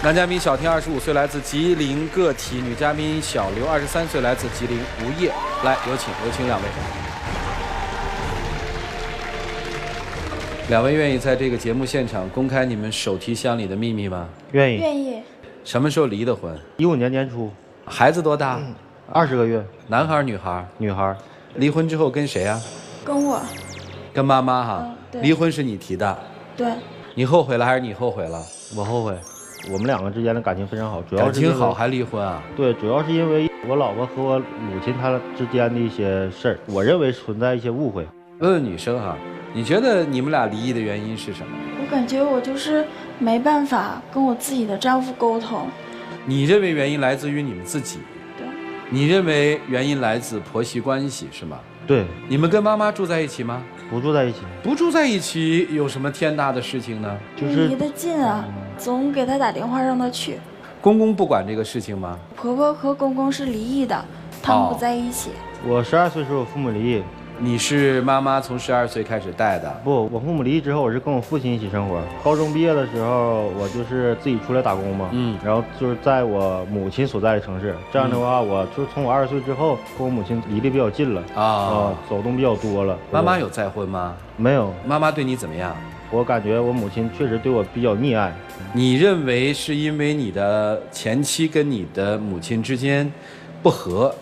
男嘉宾小天25岁，来自吉林个体；女嘉宾小刘23岁，来自吉林无业。来，有请两位。两位愿意在这个节目现场公开你们手提箱里的秘密吗？愿意。愿意。什么时候离的婚15年年初。孩子多大？20个月。男孩女孩？女孩。离婚之后跟谁啊？跟我。跟妈妈哈。对。离婚是你提的。对。你后悔了还是你后悔了？我后悔。我们两个之间的感情非常好，主要是感情好还离婚啊？对，主要是因为我老婆和我母亲她之间的一些事儿，我认为存在一些误会。问问女生哈，你觉得你们俩离异的原因是什么？我感觉我就是没办法跟我自己的丈夫沟通。你认为原因来自于你们自己？对。你认为原因来自婆媳关系是吗？对。你们跟妈妈住在一起吗？不住在一起。不住在一起有什么天大的事情呢？就是离得近啊，总给他打电话让他去。公公不管这个事情吗？婆婆和公公是离异的，他们不在一起。我12岁时候我父母离异。你是妈妈从12岁开始带的？不，我父母离异之后，我是跟我父亲一起生活。高中毕业的时候，我就是自己出来打工嘛，然后就是在我母亲所在的城市。这样的话，我就从我20岁之后，跟我母亲离得比较近了走动比较多了。妈妈有再婚吗？没有。妈妈对你怎么样？我感觉我母亲确实对我比较溺爱。你认为是因为你的前妻跟你的母亲之间不和？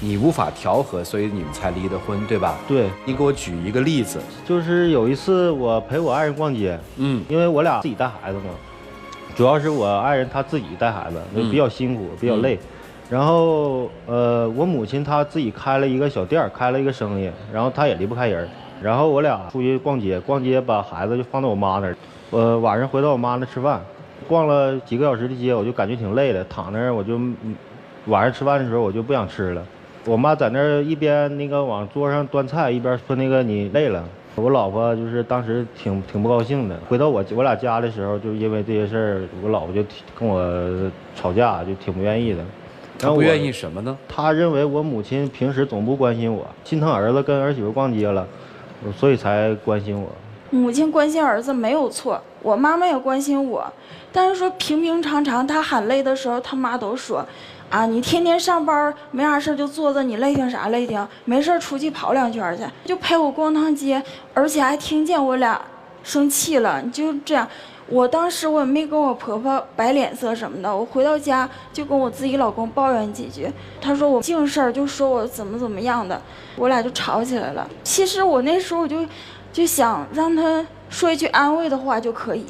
你无法调和，所以你们才离的婚，对吧？对。你给我举一个例子。就是有一次我陪我爱人逛街，因为我俩自己带孩子嘛，主要是我爱人她自己带孩子，就比较辛苦，比较累。然后我母亲她自己开了一个小店，开了一个生意，然后她也离不开人。然后我俩出去逛街把孩子就放到我妈那儿，晚上回到我妈那吃饭，逛了几个小时的街，我就感觉挺累的，躺那儿我就晚上吃饭的时候我就不想吃了。我妈在那儿一边那个往桌上端菜，一边说那个你累了。我老婆就是当时挺不高兴的。回到我俩家的时候，就因为这些事儿，我老婆就跟我吵架，就挺不愿意的。她不愿意什么呢？她认为我母亲平时总不关心我，心疼儿子跟儿媳妇逛街了，所以才关心我。母亲关心儿子没有错，我妈妈也关心我，但是说平常她喊累的时候，她妈都说。啊，你天天上班没啥事就坐着，你累挺啥累挺？没事出去跑2圈去，就陪我逛趟街，而且还听见我俩生气了。就这样，我当时我也没跟我婆婆摆脸色什么的，我回到家就跟我自己老公抱怨几句，他说我净事儿，就说我怎么样的，我俩就吵起来了。其实我那时候就想让他说一句安慰的话就可以。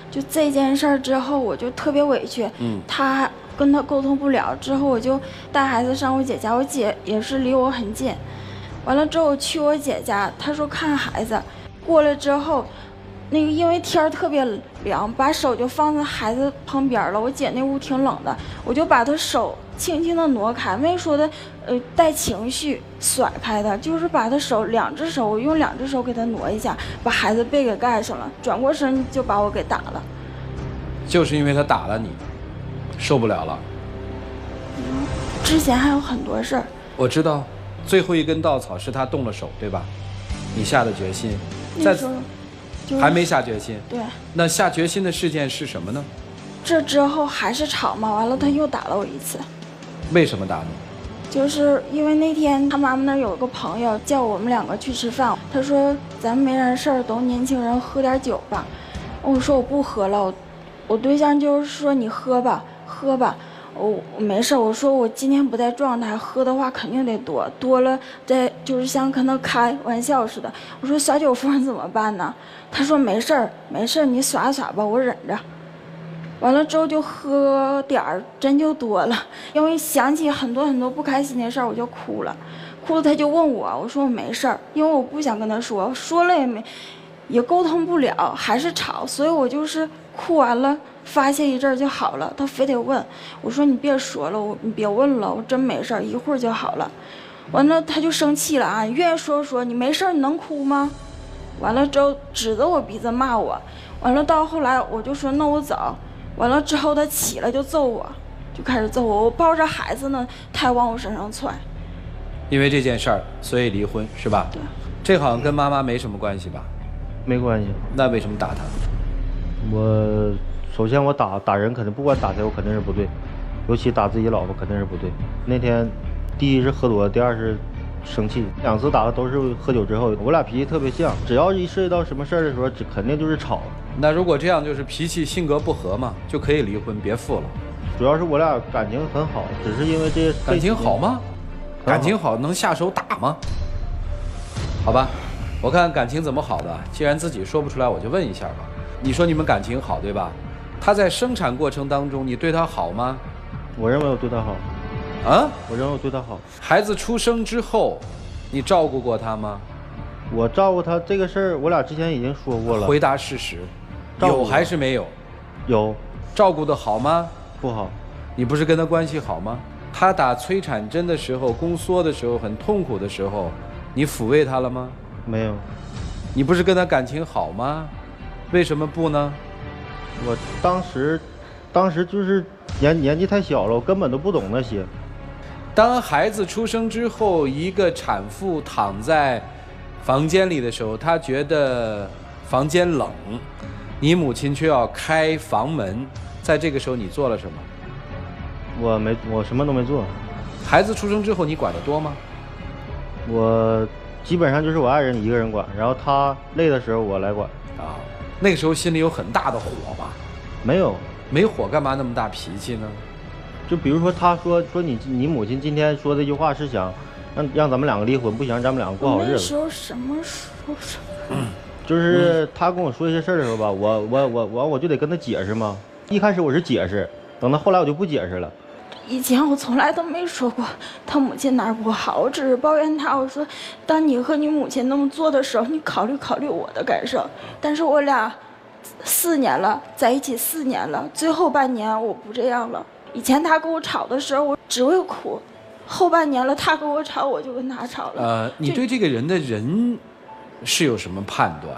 就这件事儿之后，我就特别委屈，他跟他沟通不了，之后我就带孩子上我姐家，我姐也是离我很近。完了之后我去我姐家，她说看孩子，过来之后，那个因为天儿特别凉，把手就放在孩子旁边了。我姐那屋挺冷的，我就把她手轻轻的挪开，没说的带情绪甩开的，就是把她手2只手，我用2只手给她挪一下，把孩子背给盖上了，转过身就把我给打了。就是因为他打了你，受不了了。之前还有很多事儿。我知道，最后一根稻草是他动了手，对吧？你下的决心，那时候还没下决心。对。那下决心的事件是什么呢？这之后还是吵嘛，完了他又打了我1次。为什么打你？就是因为那天他妈妈那儿有个朋友叫我们2个去吃饭，他说咱没啥事儿，都年轻人喝点酒吧。我说我不喝了，我对象就是说你喝吧，我没事，我说我今天不在状态，喝的话肯定得多了再就是像跟他开玩笑似的。我说耍酒疯怎么办呢？他说没事，你耍吧，我忍着。完了之后就喝点儿，真就多了，因为想起很多不开心的事儿，我就哭了。他就问我说我没事儿，因为我不想跟他说了也沟通不了，还是吵，所以我就是哭完了发泄一阵就好了。他非得问，我说你别说了，你别问了，我真没事儿，一会儿就好了。完了他就生气了啊，你愿意说你没事儿你能哭吗？完了之后指着我鼻子骂我，完了到后来我就说那我走。完了之后他起来就揍我，就开始揍我，我抱着孩子呢，他还往我身上踹。因为这件事儿，所以离婚是吧？对。这好像跟妈妈没什么关系吧？没关系。那为什么打他？我首先我打人肯定不管打谁我肯定是不对，尤其打自己老婆肯定是不对。那天第一是喝多了，第二是生气，2次打的都是喝酒之后。我俩脾气特别像，只要一涉及到什么事儿的时候，肯定就是吵。那如果这样就是脾气性格不合嘛，就可以离婚，别复了。主要是我俩感情很好，只是因为这些感情好吗？感情好能下手打吗？好吧，我看感情怎么好的。既然自己说不出来，我就问一下吧。你说你们感情好对吧？他在生产过程当中，你对他好吗？我认为我对他好。啊？我认为我对他好。孩子出生之后，你照顾过他吗？我照顾他这个事儿，我俩之前已经说过了。回答事实，有还是没有？有。照顾的好吗？不好。你不是跟他关系好吗？他打催产针的时候，宫缩的时候，很痛苦的时候，你抚慰他了吗？没有。你不是跟他感情好吗？为什么不呢？我当时就是年纪太小了，我根本都不懂那些。当孩子出生之后，一个产妇躺在房间里的时候，她觉得房间冷，你母亲却要开房门，在这个时候你做了什么？我什么都没做。孩子出生之后你管得多吗？我基本上就是我爱人一个人管，然后他累的时候我来管。啊，那个时候心里有很大的火吧？没有。没火干嘛那么大脾气呢？就比如说他说你母亲今天说这句话是想让咱们两个离婚，不想让咱们两个过好日子。那时候什么时候？就是他跟我说一些事儿的时候吧，我就得跟他解释嘛。一开始我是解释，等到后来我就不解释了。以前我从来都没说过他母亲哪儿不好，我只是抱怨他，我说当你和你母亲那么做的时候，你考虑考虑我的感受。但是我俩4年了，在一起4年了，最后半年我不这样了。以前他跟我吵的时候，我只会哭，后半年了，他跟我吵，我就跟他吵了。你对这个人的人是有什么判断？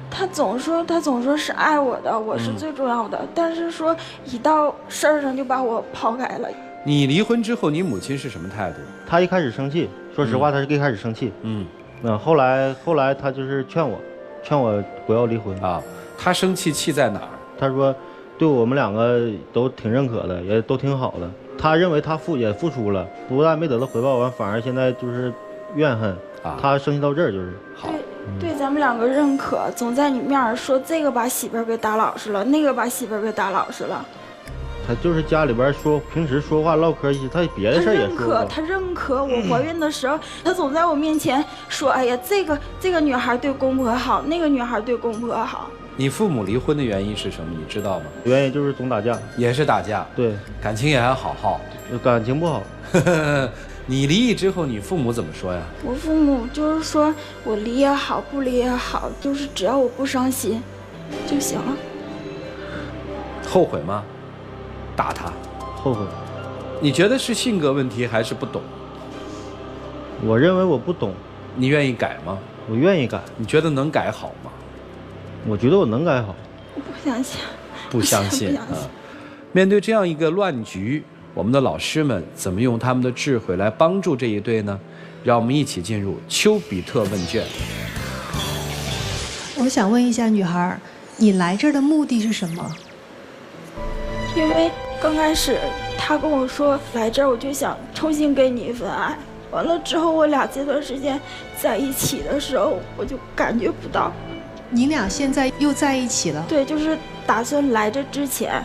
他总说是爱我的，我是最重要的，但是说一到事儿上就把我抛开了。你离婚之后，你母亲是什么态度？他一开始生气，说实话，他是一开始生气。后来他就是劝我不要离婚啊。他生气在哪儿？他说对我们两个都挺认可的，也都挺好的。他认为他也付出了，不但没得到回报完，反而现在就是怨恨啊。他生气到这儿就是好。对咱们两个认可，总在你面儿说这个把媳妇儿给打老实了，那个把媳妇儿给打老实了。他就是家里边平时说话唠嗑一些，他别的事儿也说过。他认可我怀孕的时候，他总在我面前说：“哎呀，这个女孩对公婆好，那个女孩对公婆好。”你父母离婚的原因是什么？你知道吗？原因就是总打架，也是打架。对，感情也还好。感情不好。你离异之后，你父母怎么说呀？我父母就是说我离也好，不离也好，就是只要我不伤心就行了。后悔吗？打他？后悔。你觉得是性格问题还是不懂？我认为我不懂。你愿意改吗？我愿意改。你觉得能改好吗？我觉得我能改好。我不相信。不相信啊！面对这样一个乱局，我们的老师们怎么用他们的智慧来帮助这一对呢？让我们一起进入丘比特问卷。我想问一下女孩，你来这儿的目的是什么？因为刚开始他跟我说来这儿，我就想重新给你一份爱。完了之后，我俩这段时间在一起的时候，我就感觉不到。你俩现在又在一起了？对，就是打算来这之前，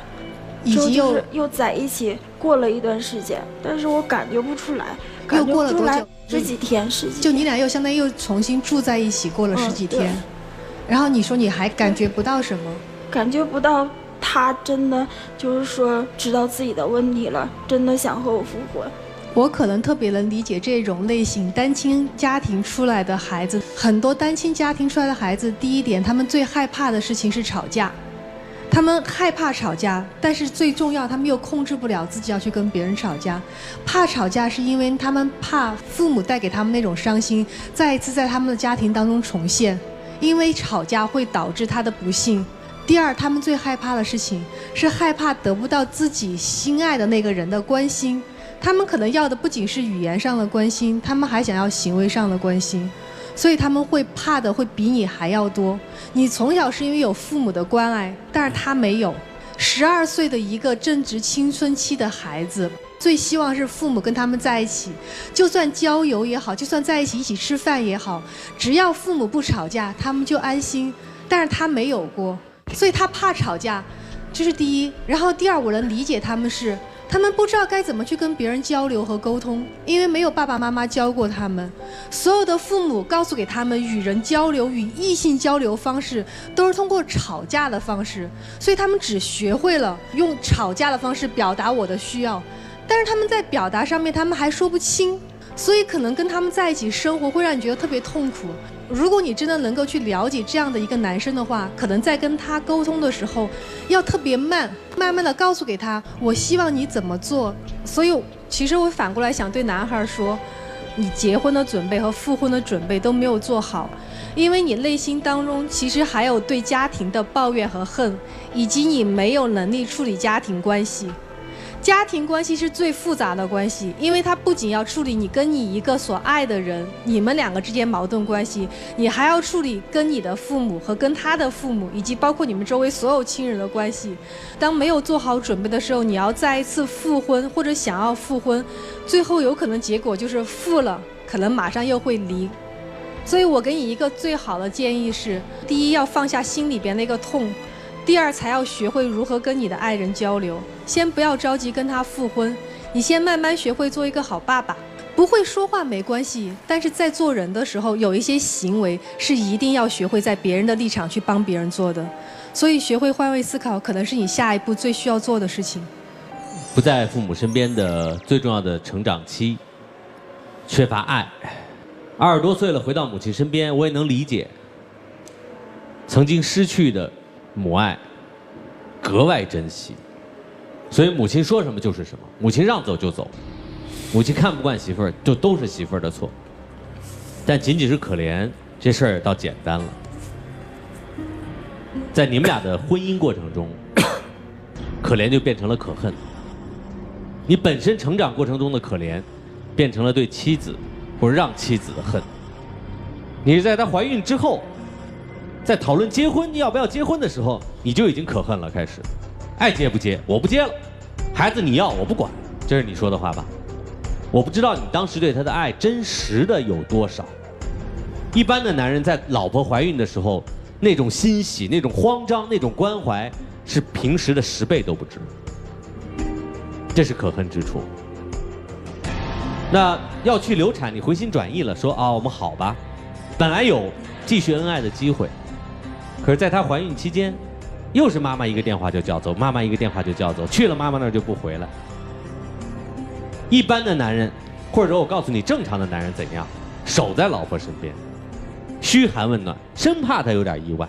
以及又在一起过了一段时间，但是我感觉不出来。又过了多久？十几天，十几天。就你俩又相当于又重新住在一起，过了十几天。然后你说你还感觉不到什么？感觉不到他真的就是说知道自己的问题了，真的想和我复婚。我可能特别能理解这种类型单亲家庭出来的孩子。很多单亲家庭出来的孩子，第一点，他们最害怕的事情是吵架。他们害怕吵架，但是最重要，他们又控制不了自己要去跟别人吵架。怕吵架是因为他们怕父母带给他们那种伤心再一次在他们的家庭当中重现，因为吵架会导致他的不幸。第二，他们最害怕的事情是害怕得不到自己心爱的那个人的关心。他们可能要的不仅是语言上的关心，他们还想要行为上的关心，所以他们会怕的会比你还要多。你从小是因为有父母的关爱，但是他没有， 12岁的一个正值青春期的孩子，最希望是父母跟他们在一起，就算郊游也好，就算在一起吃饭也好，只要父母不吵架，他们就安心。但是他没有过，所以他怕吵架，这是第一。然后第二，我能理解他们是，他们不知道该怎么去跟别人交流和沟通，因为没有爸爸妈妈教过他们。所有的父母告诉给他们与人交流、与异性交流方式，都是通过吵架的方式，所以他们只学会了用吵架的方式表达我的需要，但是他们在表达上面他们还说不清，所以可能跟他们在一起生活会让你觉得特别痛苦。如果你真的能够去了解这样的一个男生的话，可能在跟他沟通的时候要特别慢慢的告诉给他我希望你怎么做。所以其实我反过来想对男孩说，你结婚的准备和复婚的准备都没有做好，因为你内心当中其实还有对家庭的抱怨和恨，以及你没有能力处理家庭关系。家庭关系是最复杂的关系，因为它不仅要处理你跟你一个所爱的人，你们两个之间矛盾关系，你还要处理跟你的父母和跟他的父母，以及包括你们周围所有亲人的关系。当没有做好准备的时候，你要再一次复婚或者想要复婚，最后有可能结果就是复了，可能马上又会离。所以我给你一个最好的建议是，第一要放下心里边那个痛，第二才要学会如何跟你的爱人交流。先不要着急跟他复婚，你先慢慢学会做一个好爸爸。不会说话没关系，但是在做人的时候，有一些行为是一定要学会在别人的立场去帮别人做的。所以学会换位思考，可能是你下一步最需要做的事情。不在父母身边的最重要的成长期，缺乏爱。20多岁了，回到母亲身边，我也能理解，曾经失去的母爱，格外珍惜。所以母亲说什么就是什么，母亲让走就走，母亲看不惯媳妇儿，就都是媳妇儿的错。但仅仅是可怜，这事儿倒简单了。在你们俩的婚姻过程中，可怜就变成了可恨。你本身成长过程中的可怜，变成了对妻子或者让妻子的恨。你是在她怀孕之后，在讨论结婚要不要结婚的时候，你就已经可恨了，开始。爱结不结，我不结了，孩子你要我不管，这是你说的话吧？我不知道你当时对他的爱真实的有多少。一般的男人在老婆怀孕的时候，那种欣喜、那种慌张、那种关怀，是平时的10倍都不止。这是可恨之处。那要去流产，你回心转意了，说啊，我们好吧，本来有继续恩爱的机会，可是在她怀孕期间，又是妈妈一个电话就叫走，妈妈一个电话就叫走，去了妈妈那儿就不回来。一般的男人，或者我告诉你，正常的男人怎样，守在老婆身边，嘘寒问暖，生怕她有点意外。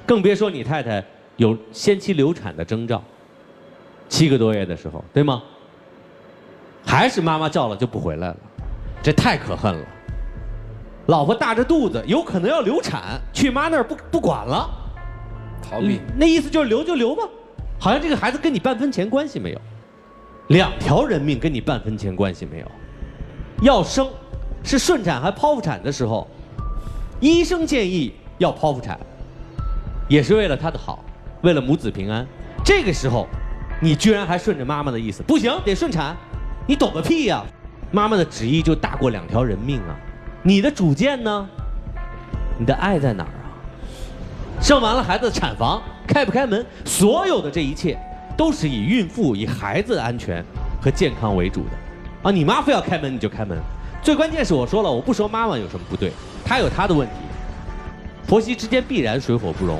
更别说你太太有先期流产的征兆，7个多月的时候，对吗？还是妈妈叫了就不回来了，这太可恨了。老婆大着肚子，有可能要流产，去妈那儿不管了。逃避，那意思就是留就留吧，好像这个孩子跟你半分钱关系没有，2条人命跟你半分钱关系没有。要生是顺产还剖腹产的时候，医生建议要剖腹产，也是为了他的好，为了母子平安。这个时候，你居然还顺着妈妈的意思，不行，得顺产，你懂个屁呀！妈妈的旨意就大过2条人命啊！你的主见呢？你的爱在哪儿啊？生完了孩子的产房开不开门，所有的这一切都是以孕妇、以孩子的安全和健康为主的啊！你妈非要开门你就开门，最关键是我说了，我不说妈妈有什么不对，她有她的问题，婆媳之间必然水火不容，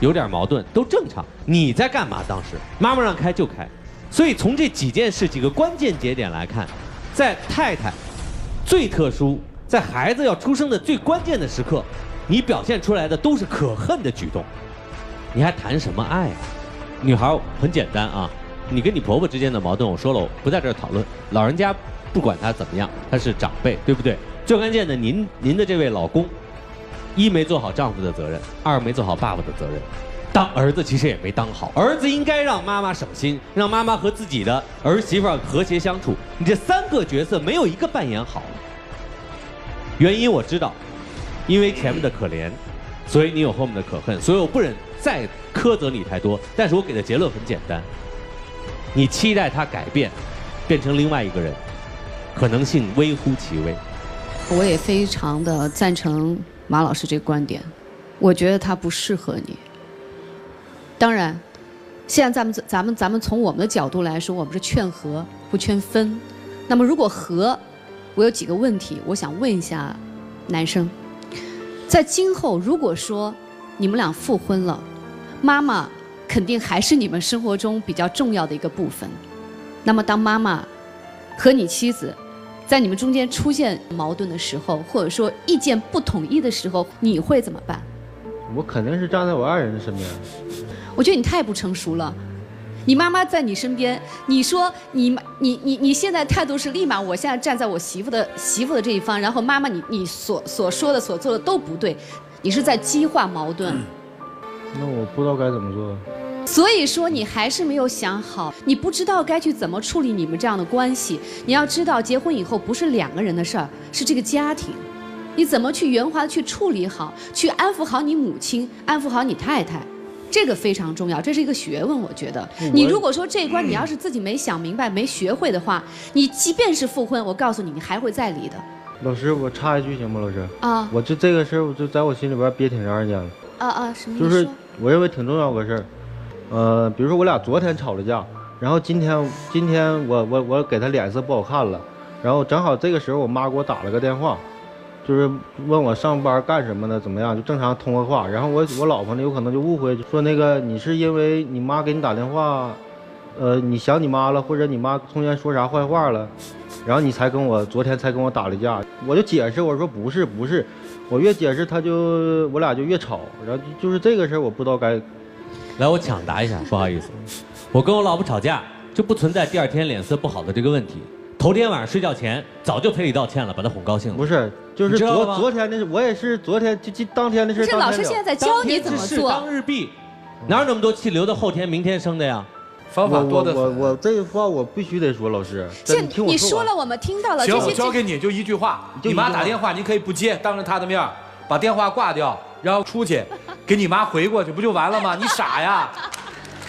有点矛盾都正常。你在干嘛？当时妈妈让开就开，所以从这几件事几个关键节点来看，在太太最特殊，在孩子要出生的最关键的时刻，你表现出来的都是可恨的举动，你还谈什么爱啊？女孩很简单啊，你跟你婆婆之间的矛盾，我说了，我不在这儿讨论，老人家不管他怎么样，他是长辈，对不对？最关键的，您的这位老公，一没做好丈夫的责任，二没做好爸爸的责任，当儿子其实也没当好，儿子应该让妈妈省心，让妈妈和自己的儿媳妇和谐相处，你这3个角色没有一个扮演好。原因我知道，因为前面的可怜，所以你有后面的可恨，所以我不忍再苛责你太多，但是我给的结论很简单，你期待他改变，变成另外一个人，可能性微乎其微。我也非常的赞成马老师这个观点，我觉得他不适合你。当然，现在咱们从我们的角度来说，我们是劝和不劝分。那么如果和，我有几个问题，我想问一下男生，在今后如果说你们俩复婚了，妈妈肯定还是你们生活中比较重要的一个部分。那么当妈妈和你妻子在你们中间出现矛盾的时候，或者说意见不统一的时候，你会怎么办？我肯定是站在我爱人的身边。我觉得你太不成熟了。你妈妈在你身边，你说你现在态度是立马，我现在站在我媳妇的这一方，然后妈妈你所说的所做的都不对，你是在激化矛盾。那我不知道该怎么做。所以说你还是没有想好，你不知道该去怎么处理你们这样的关系。你要知道，结婚以后不是2个人的事儿，是这个家庭。你怎么去圆滑的去处理好，去安抚好你母亲，安抚好你太太。这个非常重要，这是一个学问。我觉得你如果说这一关你要是自己没想明白、没学会的话，你即便是复婚，我告诉你，你还会再离的。老师，我插一句行吗？老师啊，我这个事儿，我就在我心里边憋挺长时间了。什么？就是我认为挺重要个事儿。比如说我俩昨天吵了架，然后今天我给他脸色不好看了，然后正好这个时候我妈给我打了个电话。就是问我上班干什么的，怎么样，就正常通个话。然后我老婆呢，有可能就误会，说那个你是因为你妈给你打电话，你想你妈了，或者你妈中间说啥坏话了，然后你昨天才跟我打了架。我就解释，我说不是，我越解释我俩就越吵。然后就是这个事儿，我不知道该。来，我抢答一下，不好意思，我跟我老婆吵架就不存在第2天脸色不好的这个问题。头天晚上睡觉前早就赔礼道歉了，把他哄高兴了。不是，就是昨天的，我也是昨天就当天的事。不是，老师现在在教你怎么做。当日毕，哪有那么多气留到后天、明天生的呀？方法多的很。我这话我必须得说，老师。你说了，我们听到了。行，我交给你就一句话，你妈打电话，你可以不接，当着她的面把电话挂掉，然后出去给你妈回过去，不就完了吗？你傻呀？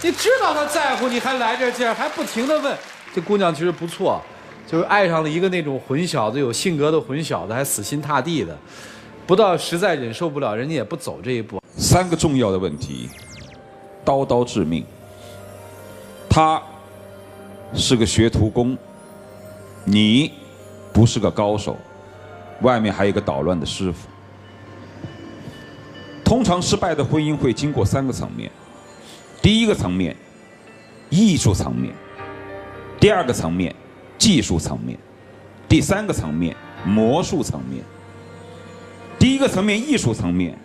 你知道她在乎，你还来这劲儿，还不停的问。这姑娘其实不错。就是爱上了一个那种混小子，有性格的混小子，还死心塌地的，不到实在忍受不了，人家也不走这一步。3个重要的问题，刀刀致命。他是个学徒工，你不是个高手，外面还有一个捣乱的师傅。通常失败的婚姻会经过3个层面，第一个层面，艺术层面；第2个层面，技术层面，第3个层面魔术层面。第1个层面艺术层面，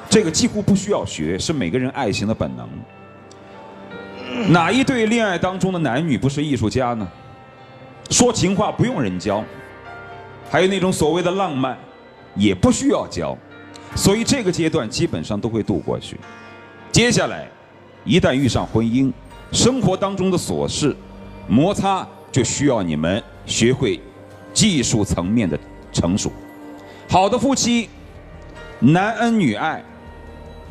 这个几乎不需要学，是每个人爱情的本能。哪一对恋爱当中的男女不是艺术家呢？说情话不用人教，还有那种所谓的浪漫也不需要教，所以这个阶段基本上都会度过去。接下来一旦遇上婚姻，生活当中的琐事摩擦就需要你们学会技术层面的成熟。好的夫妻，男恩女爱，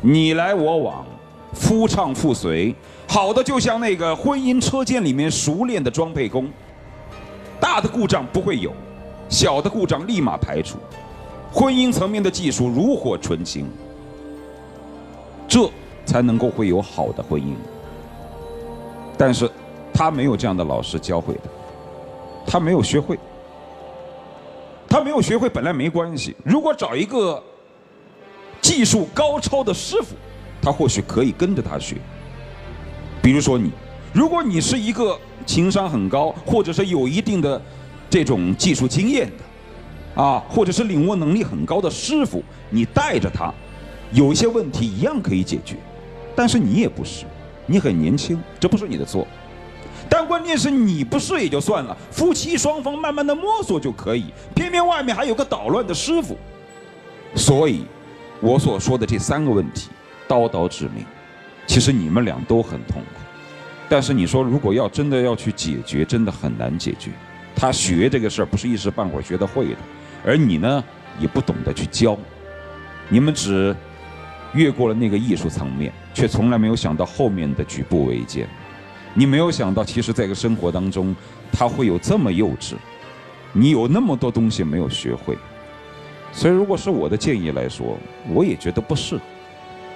你来我往，夫唱妇随。好的就像那个婚姻车间里面熟练的装配工，大的故障不会有，小的故障立马排除。婚姻层面的技术炉火纯青，这才能够会有好的婚姻。但是他没有这样的老师教会的，他没有学会，本来没关系。如果找一个技术高超的师傅，他或许可以跟着他学。比如说你，如果你是一个情商很高，或者是有一定的这种技术经验的，或者是领悟能力很高的师傅，你带着他，有一些问题一样可以解决。但是你也不是，你很年轻，这不是你的错。但关键是你不是也就算了，夫妻双方慢慢的摸索就可以，偏偏外面还有个捣乱的师傅。所以我所说的这3个问题刀刀致命，其实你们俩都很痛苦。但是你说如果真的要去解决，真的很难解决。他学这个事儿不是一时半会儿学得会的，而你呢也不懂得去教，你们只越过了那个艺术层面，却从来没有想到后面的举步维艰。你没有想到，其实在这个生活当中，他会有这么幼稚，你有那么多东西没有学会。所以，如果是我的建议来说，我也觉得不适合，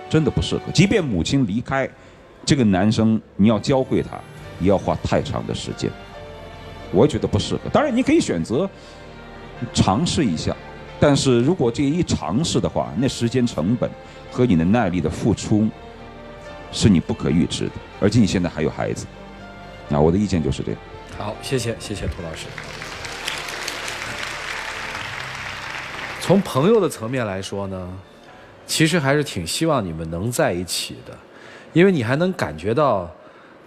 真的不适合。即便母亲离开，这个男生你要教会他，也要花太长的时间。我觉得不适合。当然，你可以选择尝试一下，但是如果这一尝试的话，那时间成本和你的耐力的付出，是你不可预知的。而且你现在还有孩子，我的意见就是这样。好，谢谢涂老师。从朋友的层面来说呢，其实还是挺希望你们能在一起的，因为你还能感觉到，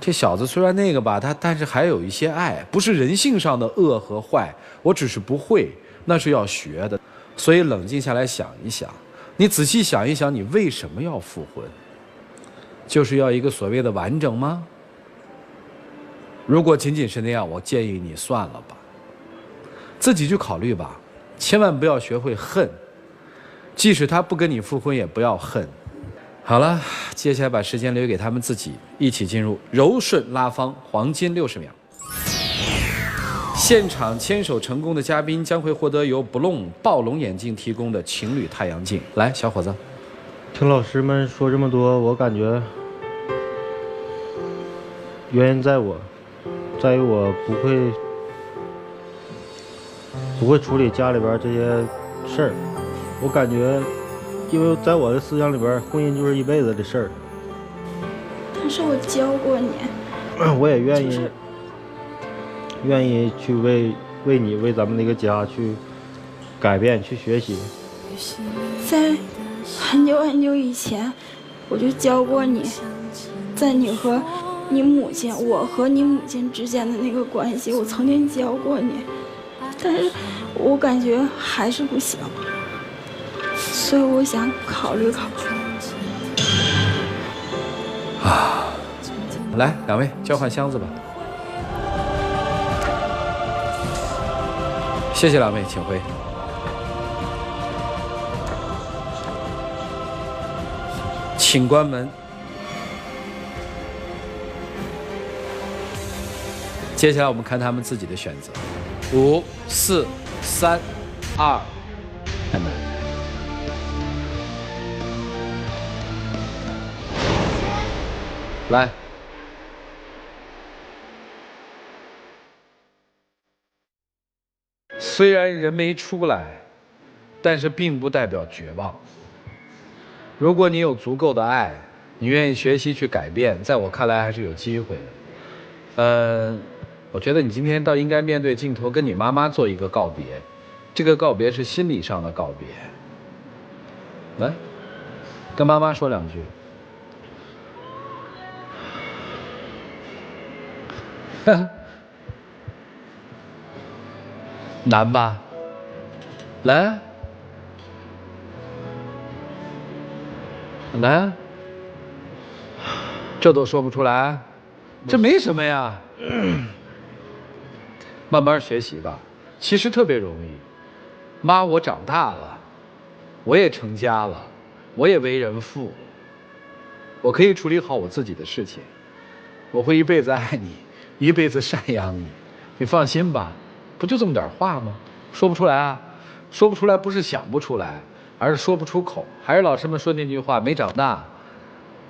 这小子虽然那个吧，但是还有一些爱，不是人性上的恶和坏，我只是不会，那是要学的。所以冷静下来想一想，你仔细想一想，你为什么要复婚？就是要一个所谓的完整吗？如果仅仅是那样，我建议你算了吧，自己去考虑吧。千万不要学会恨，即使他不跟你复婚，也不要恨。好了，接下来把时间留给他们自己，一起进入柔顺拉芳黄金60秒。现场牵手成功的嘉宾将会获得由不弄暴龙眼镜提供的情侣太阳镜。来，小伙子，听老师们说这么多，我感觉原因在我，在于我不会处理家里边这些事儿。我感觉，因为在我的思想里边，婚姻就是一辈子的事儿。但是我教过你，我也愿意去为你为咱们那个家去改变，去学习。在很久很久以前，我就教过你，在你和你母亲，我和你母亲之间的那个关系，我曾经教过你。但是我感觉还是不行，所以我想考虑考虑。来，两位交换箱子吧。谢谢两位，请回。请关门。接下来我们看他们自己的选择。5、4、3、2，开门。来。虽然人没出来，但是并不代表绝望。如果你有足够的爱，你愿意学习去改变，在我看来还是有机会的。我觉得你今天倒应该面对镜头，跟你妈妈做一个告别。这个告别是心理上的告别。来，跟妈妈说两句。难吧？来，来，这都说不出来，这没什么呀。慢慢学习吧，其实特别容易。妈，我长大了，我也成家了，我也为人父，我可以处理好我自己的事情，我会一辈子爱你，一辈子赡养你，你放心吧。不就这么点话吗？说不出来啊，说不出来不是想不出来，而是说不出口。还是老师们说那句话，没长大，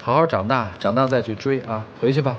好好长大，长大再去追啊！回去吧。